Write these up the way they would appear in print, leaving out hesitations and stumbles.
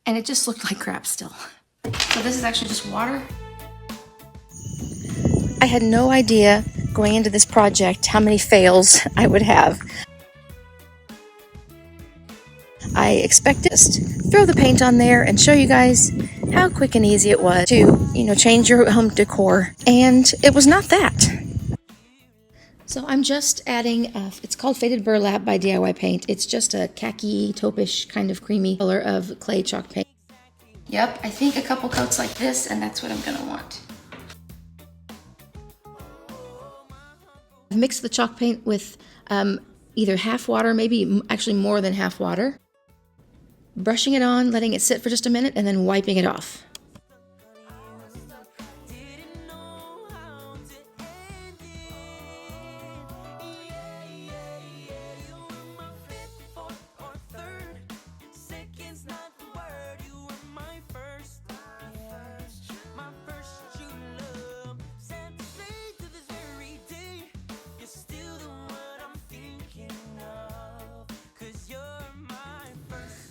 and it just looked like crap still. So this is actually just water. I had no idea going into this project how many fails I would have. I expected to just throw the paint on there and show you guys how quick and easy it was to, change your home decor. And it was not that. So I'm just adding, it's called Faded Burlap by DIY Paint. It's just a khaki, taupe-ish kind of creamy color of clay chalk paint. Yep, I think a couple coats like this, and that's what I'm gonna want. I've mixed the chalk paint with either half water, maybe actually more than half water. Brushing it on, letting it sit for just a minute, and then wiping it off.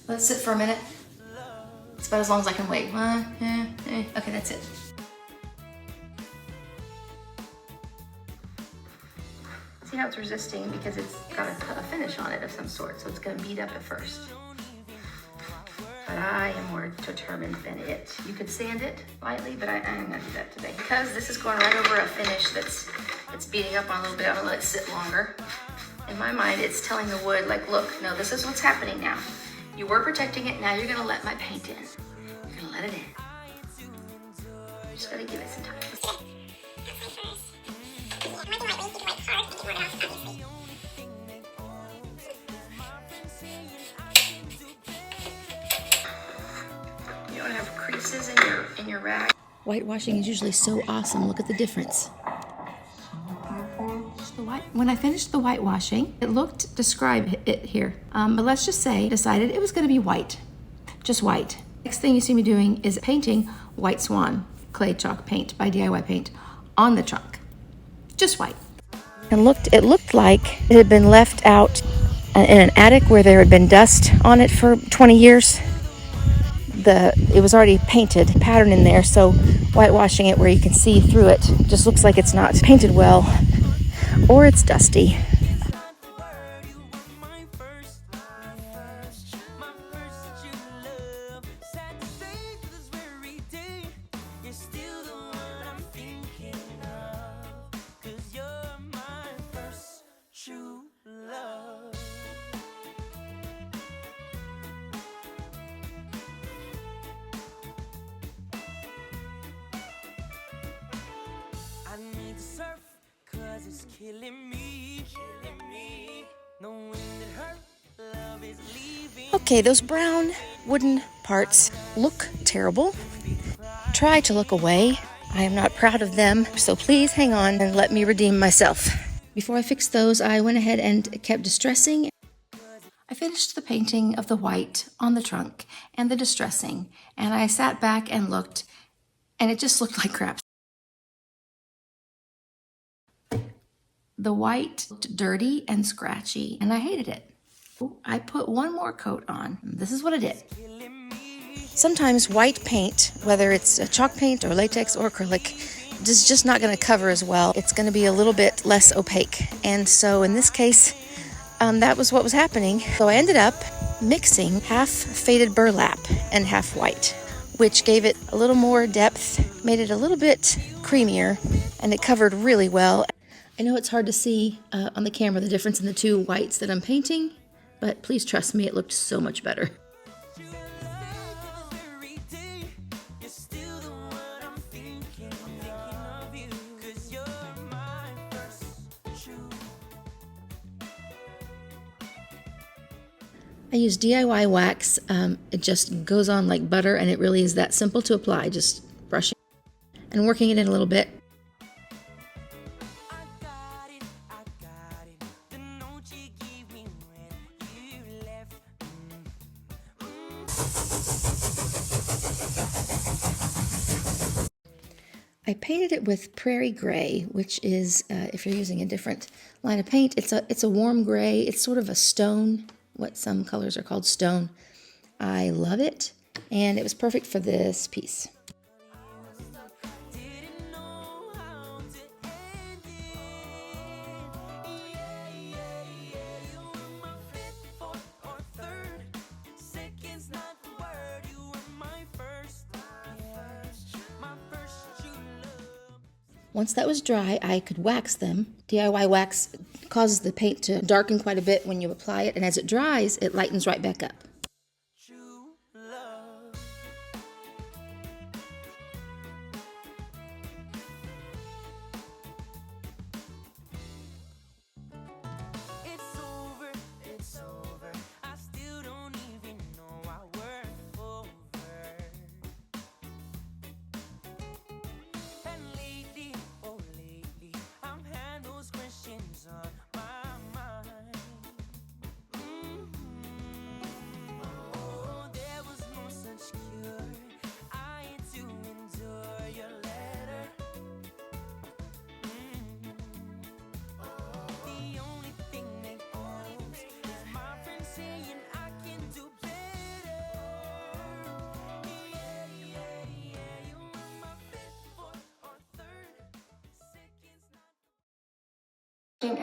Let it sit for a minute. It's about as long as I can wait. Okay, that's it. See how it's resisting because it's got a finish on it of some sort, so it's gonna beat up at first. But I am more determined than it. You could sand it lightly, but I'm gonna do that today. Because this is going right over a finish that's beating up on a little bit, I'm gonna let it sit longer. In my mind, it's telling the wood, like, look, no, this is what's happening now. You were protecting it, now you're gonna let my paint in. You're gonna let it in. Just gotta give it some time. You don't have creases in your rag. Whitewashing is usually so awesome. Look at the difference. When I finished the whitewashing, it looked, describe it here, but let's just say, decided it was gonna be white, just white. Next thing you see me doing is painting White Swan clay chalk paint by DIY Paint on the trunk, just white. And it looked like it had been left out in an attic where there had been dust on it for 20 years. It was already painted pattern in there, so whitewashing it where you can see through it just looks like it's not painted well. Or it's dusty. Okay, those brown wooden parts look terrible. Try to look away. I am not proud of them, so please hang on and let me redeem myself. Before I fixed those, I went ahead and kept distressing. I finished the painting of the white on the trunk and the distressing, and I sat back and looked, and it just looked like crap. The white looked dirty and scratchy, and I hated it. I put one more coat on. This is what I did. Sometimes white paint, whether it's a chalk paint or latex or acrylic, is just not going to cover as well. It's going to be a little bit less opaque. And so in this case, that was what was happening. So I ended up mixing half faded burlap and half white, which gave it a little more depth, made it a little bit creamier, and it covered really well. I know it's hard to see on the camera the difference in the two whites that I'm painting, but please trust me, it looked so much better. I use DIY wax. It just goes on like butter, and it really is that simple to apply. Just brushing and working it in a little bit. I painted it with Prairie Gray, which is, if you're using a different line of paint, it's a warm gray. It's sort of a stone, what some colors are called stone. I love it. And it was perfect for this piece. Once that was dry, I could wax them. DIY wax causes the paint to darken quite a bit when you apply it, and as it dries, it lightens right back up.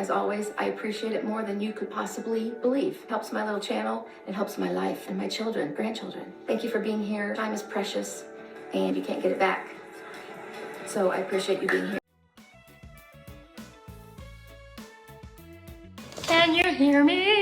As always, I appreciate it more than you could possibly believe. It helps my little channel, it helps my life and my children, grandchildren. Thank you for being here. Time is precious and you can't get it back. So I appreciate you being here. Can you hear me?